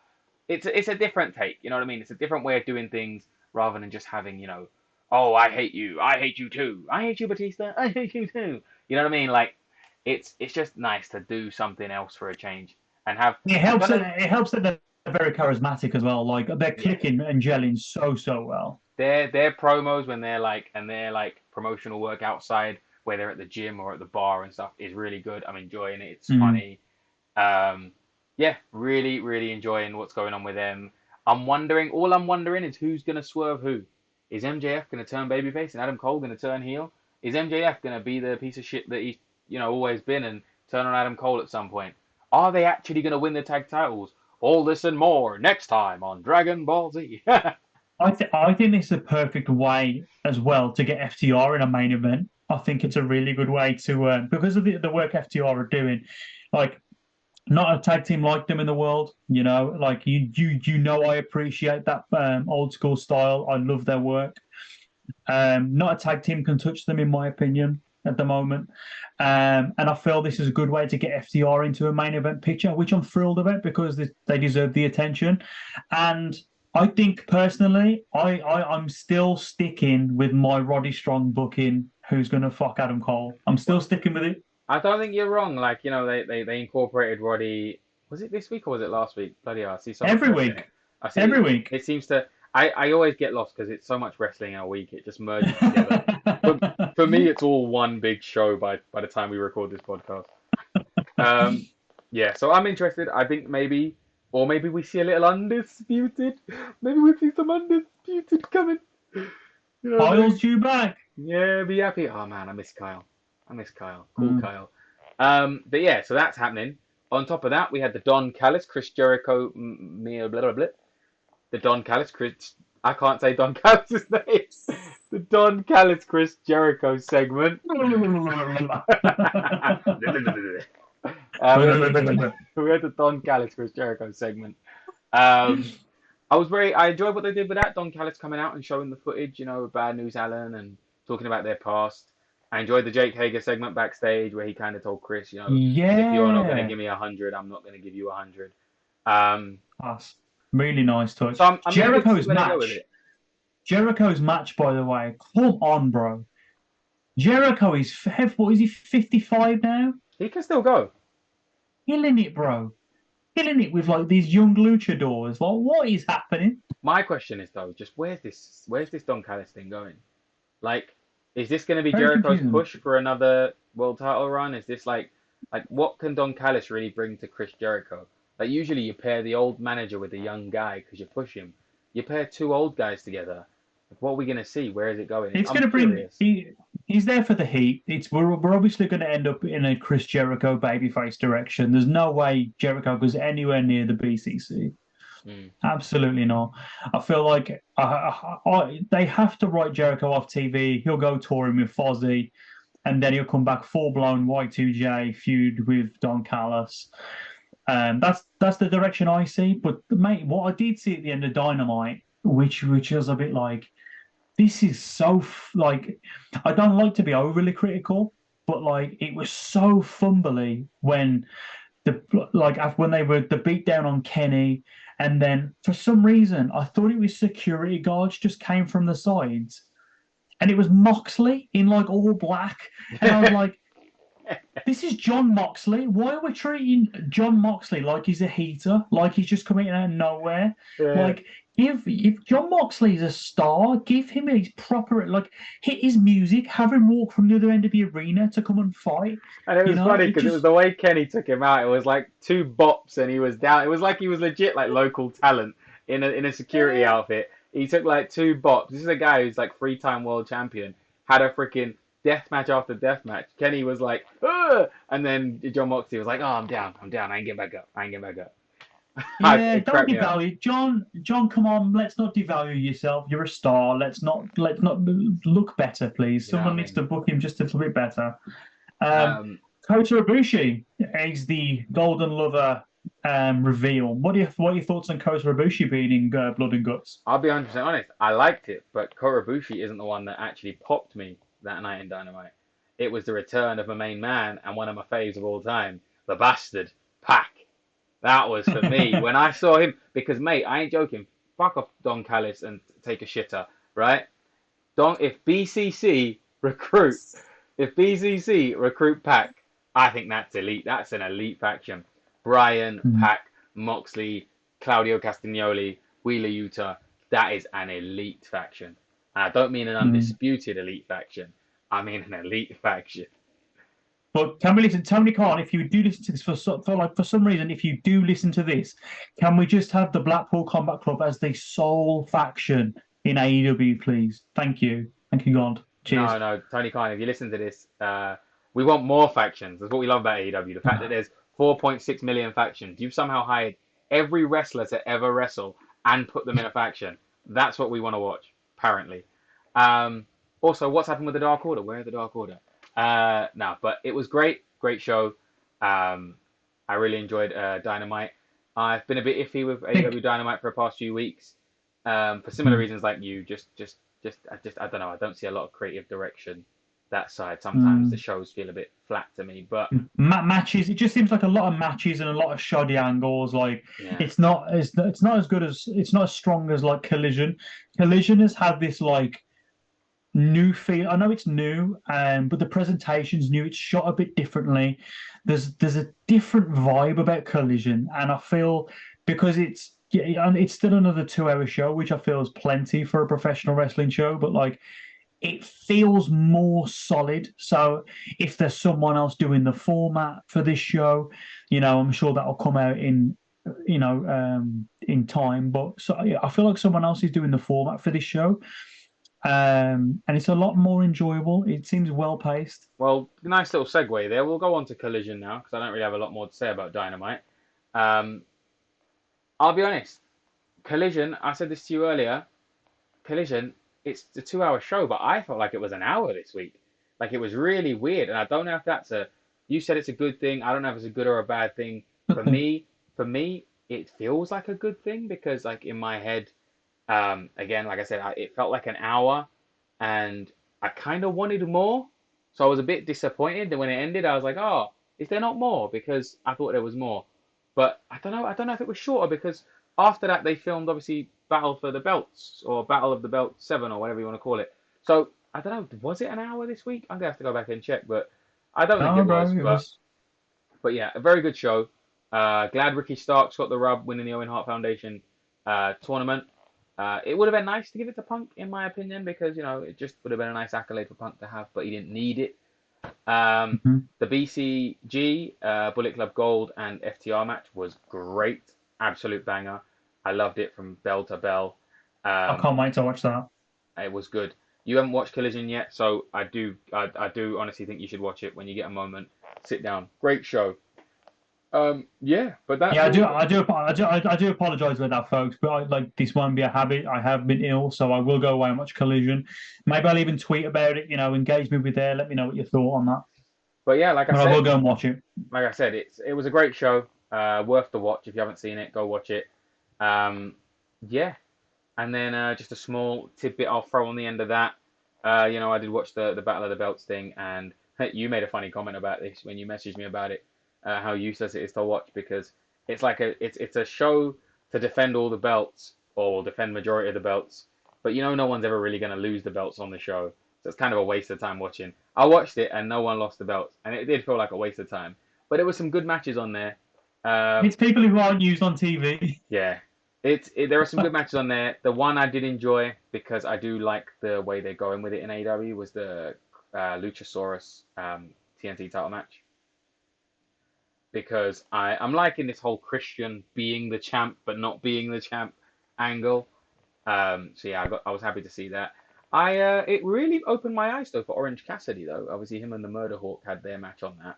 it's a different take. You know what I mean? It's a different way of doing things rather than just having oh, I hate you. I hate you too. I hate you, Batista. I hate you too. You know what I mean? Like, it's just nice to do something else for a change and have. It I helps. don't know. It helps that they're very charismatic as well. Like they're Yeah, clicking and gelling so well. their promos when they're like promotional work outside, where they're at the gym or at the bar and stuff, is really good. I'm enjoying it. It's Mm. funny. Um, yeah, really enjoying what's going on with them. All I'm wondering is who's gonna swerve who. Is MJF gonna turn babyface and Adam Cole gonna turn heel? Is MJF gonna be the piece of shit that he's always been and turn on Adam Cole at some point? Are they actually gonna win the tag titles? All this and more next time on Dragon Ball Z. I think it's a perfect way as well to get FTR in a main event. I think it's a really good way to because of the work FTR are doing. Like not a tag team like them in the world, like I appreciate that old school style. I love their work. Not a tag team can touch them, in my opinion, at the moment. And I feel this is a good way to get FTR into a main event picture, which I'm thrilled about because they deserve the attention. And I think personally, I'm still sticking with my Roddy Strong booking. Who's going to fuck Adam Cole? I'm still sticking with it. I don't think you're wrong. Like, they incorporated Roddy. Was it this week or was it last week? Bloody hell, I see so much Every wrestling in week. it. I see Every week. it seems to. I always get lost because it's so much wrestling in a week. It just merges together. For me, it's all one big show by the time we record this podcast. Um, yeah, so I'm interested. I think maybe we see a little undisputed. Maybe we see some undisputed coming. Kyle's due back. Yeah, be happy. Oh man, I miss Kyle. I miss Kyle. Cool Mm. Kyle. But yeah, so that's happening. On top of that, we had the Don Callis, Chris Jericho, blah, blah, blah. The Don Callis, Chris. I can't say Don Callis' name. The Don Callis, Chris Jericho segment. We had the Don Callis, Chris Jericho segment. I enjoyed what they did with that. Don Callis coming out and showing the footage, with Bad News Allen and talking about their past. I enjoyed the Jake Hager segment backstage where he kind of told Chris, if you're not going to Yeah. give me 100, I'm not going to give you 100. Um, That's really nice touch. so I'm interested to see Jericho's where they go with match. it. Jericho's match, by the way. Come on, bro. Jericho is what is he? 55 now. He can still go. Killing it, bro. Killing it with like these young luchadors. Like, what is happening? My question is though, just where's this Don Callis thing going? Like, is this going to be Very Jericho's confusing. push for another world title run? Is this like what can Don Callis really bring to Chris Jericho? Like, usually you pair the old manager with the young guy because you push him. You pair two old guys together. Like, what are we going to see? Where is it going? It's I'm going to bring. curious. He's there for the heat. We're obviously going to end up in a Chris Jericho babyface direction. There's no way Jericho goes anywhere near the BCC. Absolutely not. I feel like they have to write Jericho off TV. He'll go touring with Fozzy, and then he'll come back full blown Y2J feud with Don Callis. That's the direction I see. But mate, what I did see at the end of Dynamite, which was a bit like, this is so like, I don't like to be overly critical, but like it was so fumbly when when they were the beatdown on Kenny, and then for some reason I thought it was security guards just came from the sides, and it was Moxley in like all black, and I was like, this is John Moxley. Why are we treating John Moxley like he's a heater, like he's just coming out of nowhere? Yeah. Like, if John Moxley's a star, give him his proper, hit his music, have him walk from the other end of the arena to come and fight. And it was funny because it was the way Kenny took him out. It was like two bops and he was down. It was like he was legit like local talent in a security outfit. He took like two bops. This is a guy who's like 3-time world champion. Had a freaking death match after death match. Kenny was like, ugh! And then John Moxley was like, oh, I'm down. I ain't getting back up. Yeah, don't devalue John. Come on, let's not devalue yourself. You're a star. Let's not look better, please. Someone needs to book him just a little bit better. Kota Ibushi is the Golden Lover reveal. What are your thoughts on Kota Ibushi being in Blood and Guts? I'll be 100% honest. I liked it, but Kota Ibushi isn't the one that actually popped me that night in Dynamite. It was the return of my main man and one of my faves of all time, the bastard, Pac. That was for me. When I saw him, because, mate, I ain't joking. Fuck off Don Callis and take a shitter, right? If BCC recruit, if BCC recruit Pac, I think that's elite. That's an elite faction. Bryan, Pac, Moxley, Claudio Castagnoli, Wheeler Yuta. That is an elite faction. And I don't mean an undisputed elite faction. I mean an elite faction. But can we listen, Tony Khan? If you do listen to this for some reason, if you do listen to this, can we just have the Blackpool Combat Club as the sole faction in AEW, please? Thank you, God. Cheers. No, Tony Khan. If you listen to this, we want more factions. That's what we love about AEW. The fact that there's 4.6 million factions. You've somehow hired every wrestler to ever wrestle and put them in a faction. That's what we want to watch. Apparently. Also, what's happened with the Dark Order? Where are the Dark Order? No, but it was great show. I really enjoyed Dynamite. I've been a bit iffy with AEW Dynamite for the past few weeks, for similar reasons like you. I don't know. I don't see a lot of creative direction that side. Sometimes the shows feel a bit flat to me. But matches, it just seems like a lot of matches and a lot of shoddy angles. Like it's not as good as, it's not as strong as like Collision. Collision has had this like new feel. I know it's new, but the presentation's new. It's shot a bit differently. There's a different vibe about Collision, and I feel because it's still another 2-hour show, which I feel is plenty for a professional wrestling show, but like it feels more solid. So if there's someone else doing the format for this show, I'm sure that'll come out in in time. But so I feel like someone else is doing the format for this show. And it's a lot more enjoyable. It seems well paced. Well, nice little segue there. We'll go on to Collision now because I don't really have a lot more to say about Dynamite. I'll be honest. Collision, I said this to you earlier. Collision, it's a 2-hour show, but I felt like it was an hour this week. Like it was really weird, and I don't know if that's you said it's a good thing. I don't know if it's a good or a bad thing. For me, it feels like a good thing because like in my head. Again, like I said, it felt like an hour, and I kind of wanted more, so I was a bit disappointed. And when it ended, I was like, "Oh, is there not more?" Because I thought there was more, but I don't know. I don't know if it was shorter because after that they filmed obviously Battle for the Belts or Battle of the Belt 7 or whatever you want to call it. So I don't know. Was it an hour this week? I'm gonna have to go back and check, but I don't think it was. But yeah, a very good show. Glad Ricky Starks got the rub winning the Owen Hart Foundation tournament. It would have been nice to give it to Punk, in my opinion, because, it just would have been a nice accolade for Punk to have, but he didn't need it. The BCG, Bullet Club Gold, and FTR match was great. Absolute banger. I loved it from bell to bell. I can't wait to watch that. It was good. You haven't watched Collision yet, so I do honestly think you should watch it when you get a moment. Sit down. Great show. But that's I do apologize about that, folks. But this won't be a habit. I have been ill, so I will go away and watch Collision. Maybe I'll even tweet about it. Engage me with there. Let me know what you thought on that. But yeah, like I said, I will go and watch it. Like I said, it was a great show. Worth the watch. If you haven't seen it, go watch it. Yeah, and then just a small tidbit I'll throw on the end of that. I did watch the Battle of the Belts thing, and you made a funny comment about this when you messaged me about it. How useless it is to watch because it's like it's a show to defend all the belts or defend majority of the belts, but no one's ever really going to lose the belts on the show, so it's kind of a waste of time watching. I watched it and no one lost the belts, and it did feel like a waste of time, but there were some good matches on there. It's people who aren't used on TV. Yeah, there are some good matches on there. The one I did enjoy because I do like the way they're going with it in AEW was the Luchasaurus TNT title match. Because I'm liking this whole Christian being the champ but not being the champ angle. So yeah, I was happy to see that. It really opened my eyes though for Orange Cassidy though. Obviously him and the Murder Hawk had their match on that,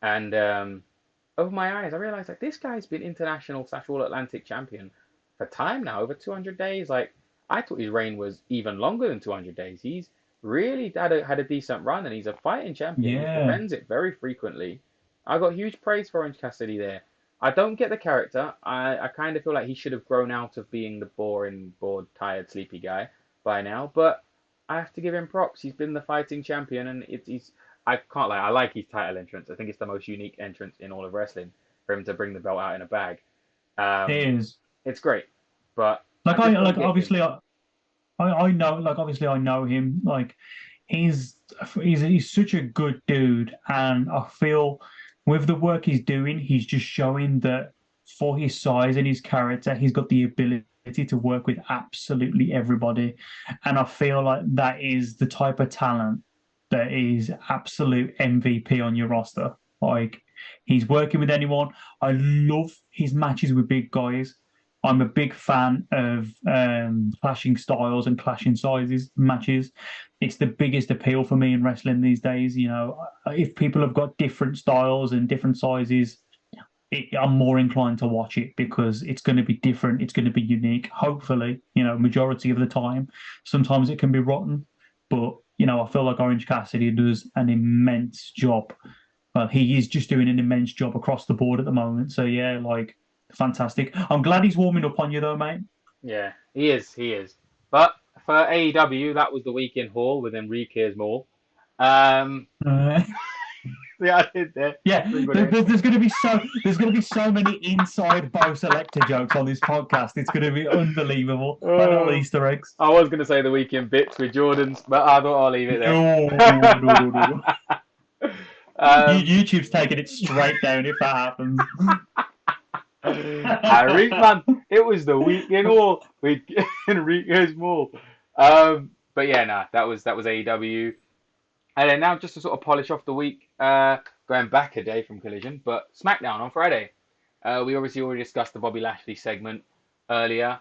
and opened my eyes. I realized like this guy's been international / All Atlantic champion for time now, over 200 days. Like I thought his reign was even longer than 200 days. He's really had a decent run, and he's a fighting champion. Yeah. He defends it very frequently. I got huge praise for Orange Cassidy there. I don't get the character. I kind of feel like he should have grown out of being the boring, bored, tired, sleepy guy by now. But I have to give him props. He's been the fighting champion, and I can't lie. I like his title entrance. I think it's the most unique entrance in all of wrestling for him to bring the belt out in a bag. It is. It's great, but I know, like obviously I know him. Like he's such a good dude, and I feel with the work he's doing, he's just showing that for his size and his character, he's got the ability to work with absolutely everybody, and I feel like that is the type of talent that is absolute MVP on your roster. Like he's working with anyone. I love his matches with big guys. I'm a big fan of clashing styles and clashing sizes matches. It's the biggest appeal for me in wrestling these days. You know, if people have got different styles and different sizes, I'm more inclined to watch it because it's going to be different. It's going to be unique. Hopefully, you know, majority of the time. Sometimes it can be rotten, but you know, I feel like Orange Cassidy does an immense job. Well, he is just doing an immense job across the board at the moment. So yeah, like fantastic. I'm glad he's warming up on you though, mate. Yeah, he is. He is. But for AEW, that was the weekend haul with Enriquez Mall. Um, Uh, yeah, I did there. yeah, there's going to be so many inside Bo Selector jokes on this podcast. It's going to be unbelievable. My little Easter eggs. I was going to say the weekend bits with Jordans, but I thought I'll leave it there. No. YouTube's taking it straight down if that happens. Harry, man, it was the weekend haul with Enriquez Mall. But yeah, nah, that was AEW. And then now, just to sort of polish off the week, going back a day from Collision, but SmackDown on Friday. We obviously already discussed the Bobby Lashley segment earlier.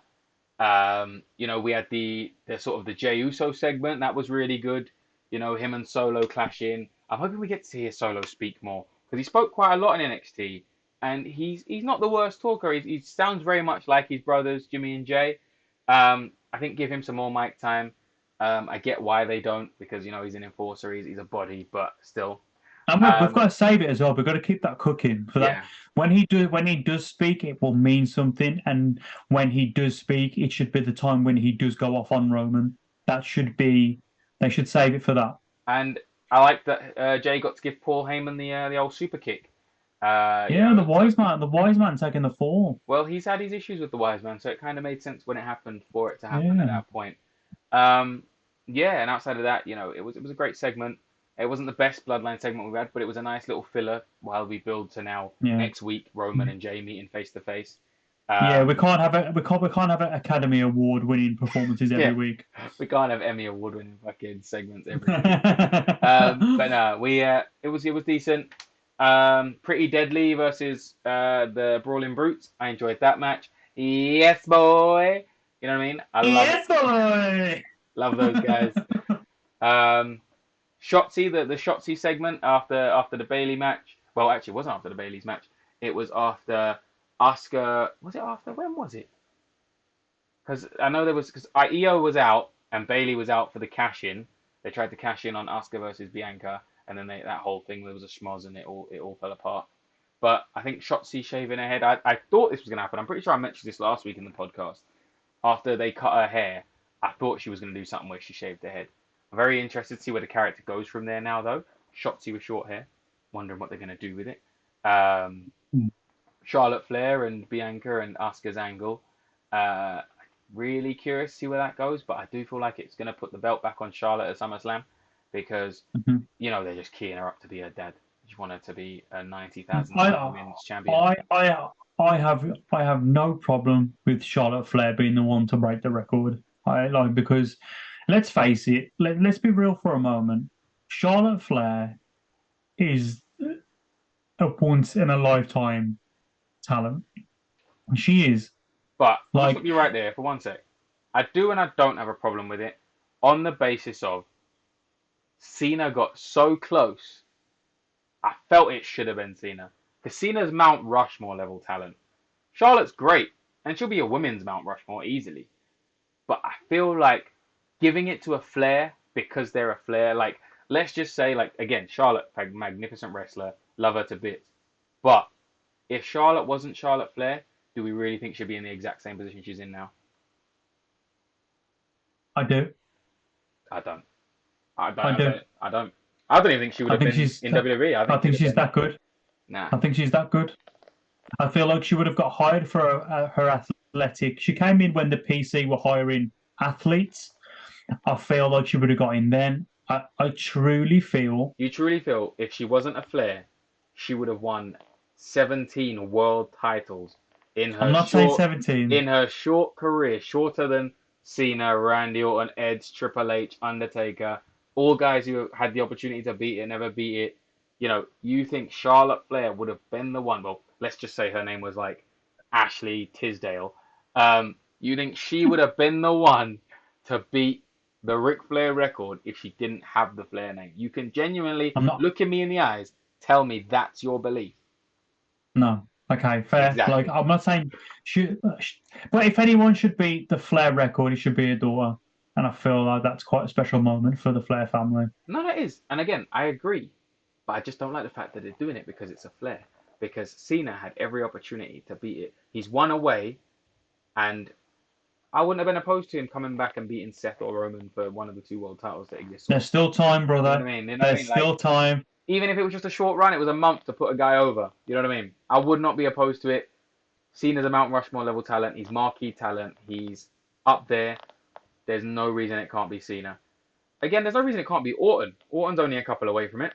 You know, we had the sort of the Jey Uso segment that was really good. You know, him and Solo clashing. I'm hoping we get to hear Solo speak more because he spoke quite a lot in NXT, and he's not the worst talker. He sounds very much like his brothers Jimmy and Jay. I think give him some more mic time. I get why they don't because you know he's an enforcer, he's a body, but still. And we've got to save it as well. We've got to keep that cooking for that. Yeah. When he does speak, it will mean something. And when he does speak, it should be the time when he does go off on Roman. They should save it for that. And I like that Jay got to give Paul Heyman the old super kick. The wise man taking the fall. Well, he's had his issues with the wise man, so it kind of made sense when it happened for it to happen at that point. And outside of that, you know, it was a great segment. It wasn't the best Bloodline segment we've had, but it was a nice little filler while we build to now next week Roman and Jay meeting face to face. We can't have an Academy Award winning performances every week. We can't have Emmy Award winning fucking segments every week. But no, it was decent. Pretty Deadly versus the Brawling Brutes. I enjoyed that match. Yes, boy. You know what I mean? I love boy. Love those guys. Shotzi, the Shotzi segment after the Bailey match. Well, actually, it wasn't after the Bailey's match. It was after Asuka. Was it after? When was it? Because I know because Io was out and Bailey was out for the cash in. They tried to cash in on Asuka versus Bianca, and then that whole thing there was a schmoz and it all fell apart. But I think Shotzi shaving her head. I thought this was gonna happen. I'm pretty sure I mentioned this last week in the podcast. After they cut her hair, I thought she was gonna do something where she shaved her head. I'm very interested to see where the character goes from there now, though. Shotzi with short hair. Wondering what they're going to do with it. Charlotte Flair and Bianca and Asuka's angle. Really curious to see where that goes, but I do feel like it's going to put the belt back on Charlotte at SummerSlam because, you know, they're just keying her up to be her dad. Just want her to be a 90,000 women's champion. I have no problem with Charlotte Flair being the one to break the record. Because let's face it, let's be real for a moment. Charlotte Flair is a once in a lifetime talent. She is. But I'll stop you right there for one sec. I do and I don't have a problem with it on the basis of Cena got so close. I felt it should have been Cena. Because Cena's Mount Rushmore level talent. Charlotte's great, and she'll be a women's Mount Rushmore easily. But I feel like giving it to a Flair because they're a Flair, like, let's just say, like, again, Charlotte, magnificent wrestler, love her to bits. But if Charlotte wasn't Charlotte Flair, do we really think she'd be in the exact same position she's in now? I do. I don't. I don't even think she would have been in WWE. I think she's that good. Nah. I think she's that good. I feel like she would have got hired for her athletic. She came in when the PC were hiring athletes, I feel like she would have got in then. I truly feel. You truly feel if she wasn't a Flair, she would have won 17 world titles in I'm her not saying short 17. career, shorter than Cena, Randy Orton, Edge, Triple H, Undertaker, all guys who had the opportunity to beat it, never beat it. You know, you think Charlotte Flair would have been the one? Well, let's just say her name was like Ashley Tisdale. You think she would have been the one to beat the Ric Flair record if she didn't have the Flair name? You can genuinely I'm not. look at me in the eyes, tell me that's your belief. No. Okay, fair. Like Exactly. I'm not saying but if anyone should beat the Flair record, it should be a daughter, and I feel like that's quite a special moment for the Flair family. No, that is. And again, I agree. But I just don't like the fact that they're doing it because it's a Flair. Because Cena had every opportunity to beat it. He's one away, and I wouldn't have been opposed to him coming back and beating Seth or Roman for one of the two world titles that exist. There's still time, You know what brother. I mean? You know what I There's mean? Like, still time. even if it was just a short run, it was a month to put a guy over. You know what I mean? I would not be opposed to it. Cena's a Mount Rushmore level talent. He's marquee talent. He's up there. There's no reason it can't be Cena. Again, there's no reason it can't be Orton. Orton's only a couple away from it.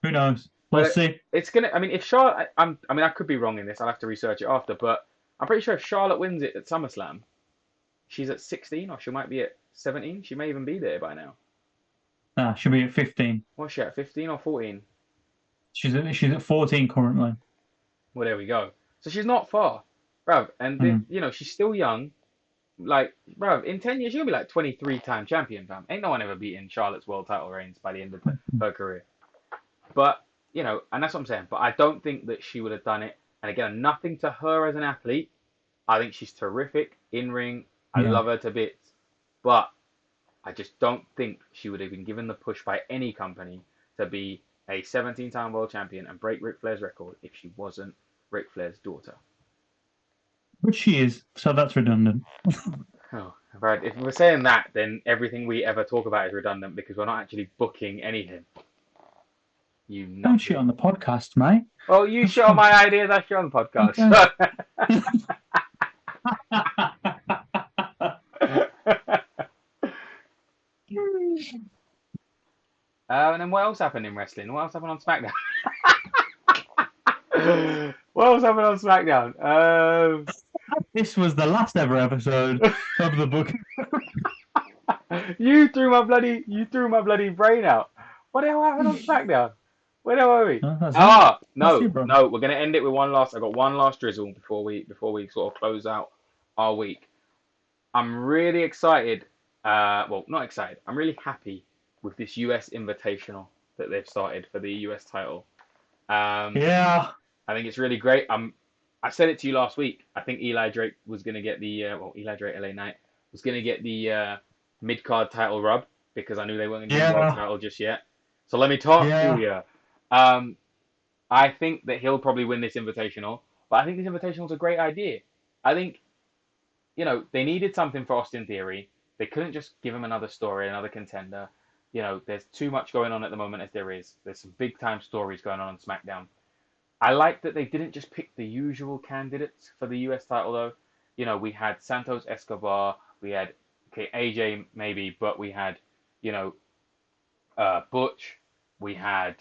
Who knows? We'll But see. it's gonna. I mean, if Charlotte, I mean, I could be wrong in this. I'll have to research it after. But I'm pretty sure if Charlotte wins it at SummerSlam, she's at 16, or she might be at 17. She may even be there by now. Nah, she'll be at 15. What's she at? 15 or 14? She's at 14 currently. Well, there we go. So she's not far, bruv. And Mm. you know, she's still young. Like, bruv, in 10 years she'll be like 23-time champion, fam. Ain't no one ever beaten Charlotte's world title reigns by the end of her career. But you know, and that's what I'm saying. But I don't think that she would have done it. And again, nothing to her as an athlete. I think she's terrific in ring. I Yeah. love her to bits. But I just don't think she would have been given the push by any company to be a 17-time world champion and break Ric Flair's record if she wasn't Ric Flair's daughter. But she is, so that's redundant. Oh, right. If we're saying that, then everything we ever talk about is redundant because we're not actually booking anything. You Don't shit nutter. on the podcast, mate. Well, you shit on my ideas, I shit on the podcast. And then what else happened in wrestling? What else happened on SmackDown? What else happened on SmackDown? This was the last ever episode of the book. You threw my bloody brain out. What the hell happened on SmackDown? Where the hell are we? No, that's No, you, bro. no. We're gonna end it with one last. I got one last drizzle before we sort of close out our week. I'm really excited. Well, not excited. I'm really happy with this US Invitational that they've started for the US title. Yeah. I think it's really great. I said it to you last week. I think Eli Drake was gonna get the Eli Drake LA Knight was gonna get the mid card title rub because I knew they weren't gonna get the world title just yet. So let me talk to you. I think that he'll probably win this Invitational, but I think this Invitational is a great idea. I think, you know, they needed something for Austin Theory. They couldn't just give him another story, another contender. You know, there's too much going on at the moment as there is. There's some big time stories going on SmackDown. I like that they didn't just pick the usual candidates for the US title though. You know, we had Santos Escobar, we had AJ maybe, but we had, you know, Butch, we had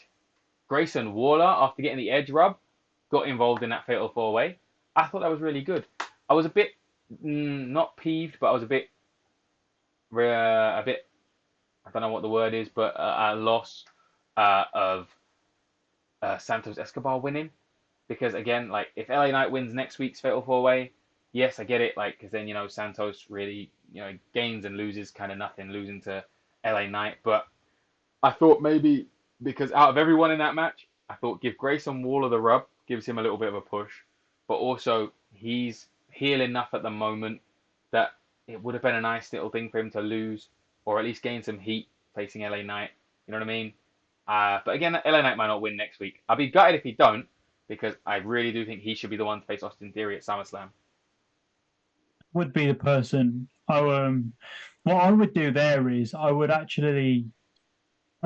Grayson Waller after getting the Edge rub, got involved in that Fatal 4-Way. I thought that was really good. I was a bit not peeved, but I was a bit I don't know what the word is, but a loss of Santos Escobar winning, because again, like if LA Knight wins next week's Fatal 4-Way, yes, I get it, like because then you know Santos really gains and loses kind of nothing, losing to LA Knight, but I thought maybe because out of everyone in that match, I thought give Grayson Waller the rub, gives him a little bit of a push, but also he's heel enough at the moment that it would have been a nice little thing for him to lose or at least gain some heat facing LA Knight. You know what I mean? But again, LA Knight might not win next week. I'll be gutted if he don't, because I really do think he should be the one to face Austin Theory at SummerSlam. Would be the person. What I would do there is I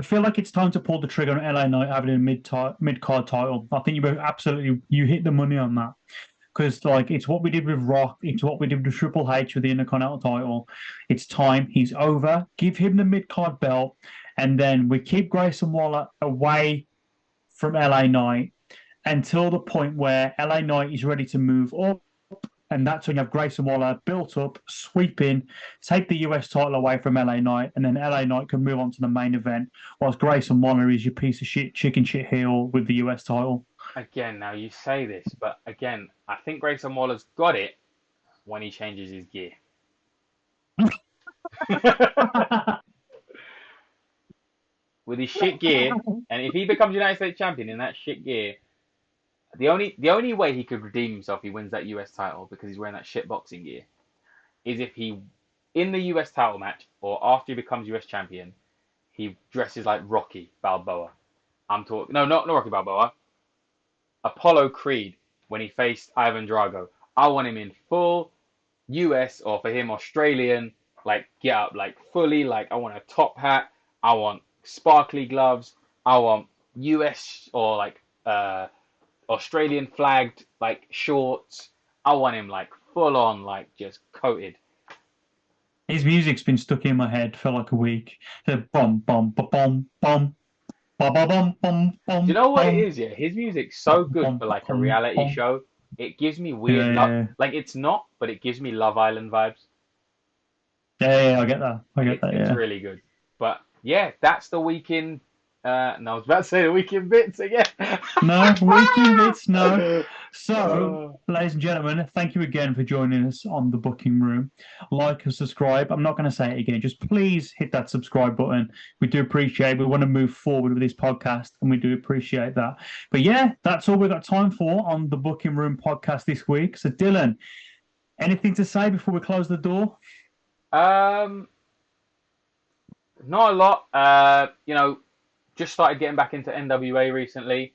feel like it's time to pull the trigger on LA Knight having a mid card title. I think you hit the money on that. because like it's what we did with Rock, it's what we did with Triple H with the Intercontinental title. It's time. He's over. Give him the mid-card belt, and then we keep Grayson Waller away from LA Knight until the point where LA Knight is ready to move up. And that's when you have Grayson Waller built up, sweeping, take the US title away from LA Knight, and then LA Knight can move on to the main event, whilst Grayson Waller is your piece of shit, chicken shit heel with the US title. Again, now you say this, but again, I think Grayson Waller's got it when he changes his gear. With his shit gear, and if he becomes United States champion in that shit gear, the only way he could redeem himself if he wins that US title, because he's wearing that shit boxing gear, is if he, in the US title match, or after he becomes US champion, he dresses like Rocky Balboa. I'm talking, no, not Rocky Balboa, Apollo Creed, when he faced Ivan Drago. I want him in full US, or for him, Australian, like, get up, like, fully, like, I want a top hat, I want sparkly gloves, I want US, or, like, Australian flagged like shorts. I want him like full on, like just coated. His music's been stuck in my head for like a week. The bum bum ba bum bum ba ba bum bum bum. Do you know what it is? Yeah, his music's so good for like a reality show. It gives me weird, like it's not, but it gives me Love Island vibes. Yeah, I get that. It's really good. But yeah, that's the week in. No, I was about to say the week in bits again. No, week in bits, no. So, ladies and gentlemen, thank you again for joining us on the Booking Room. Like and subscribe. I'm not going to say it again. Just please hit that subscribe button. We do appreciate it. We want to move forward with this podcast, and we do appreciate that. But yeah, that's all we've got time for on the Booking Room podcast this week. So, Dylan, anything to say before we close the door? Not a lot. Just started getting back into NWA recently.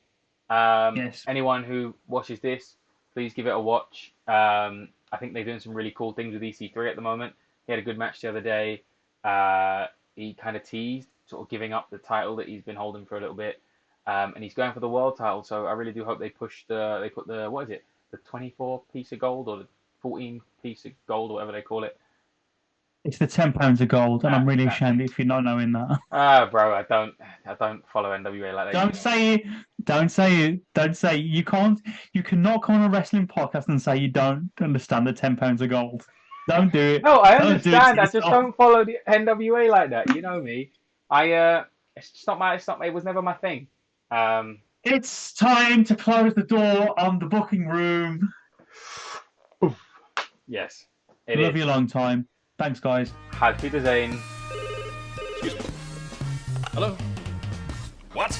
Yes. Anyone who watches this, please give it a watch. I think they're doing some really cool things with EC3 at the moment. He had a good match the other day. He kind of teased sort of giving up the title that he's been holding for a little bit, and he's going for the world title. So I really do hope they put the what is it, the 24 piece of gold or the 14 piece of gold or whatever they call it. It's the £10 of gold, and I'm really ashamed if you're not knowing that. Bro, I don't follow NWA like that. Don't say you can't. You cannot come on a wrestling podcast and say you don't understand the £10 of gold. Don't do it. No, I understand. I just don't follow the NWA like that. You know me. It's just not my. It was never my thing. It's time to close the door on the Booking Room. Yes, Love you a long time. Thanks, guys. Auf Wiedersehen. Excuse me. Hello? What?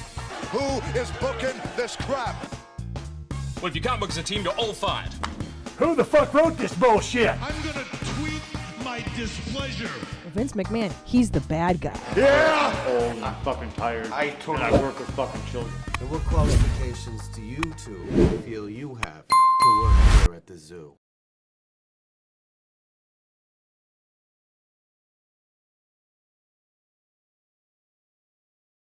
Who is booking this crap? Well, if you can't book as a team, you're all fired. Who the fuck wrote this bullshit? I'm gonna tweet my displeasure. Vince McMahon, he's the bad guy. Yeah! Old and fucking tired. I work with fucking children. And what qualifications do you two feel you have to work here at the zoo?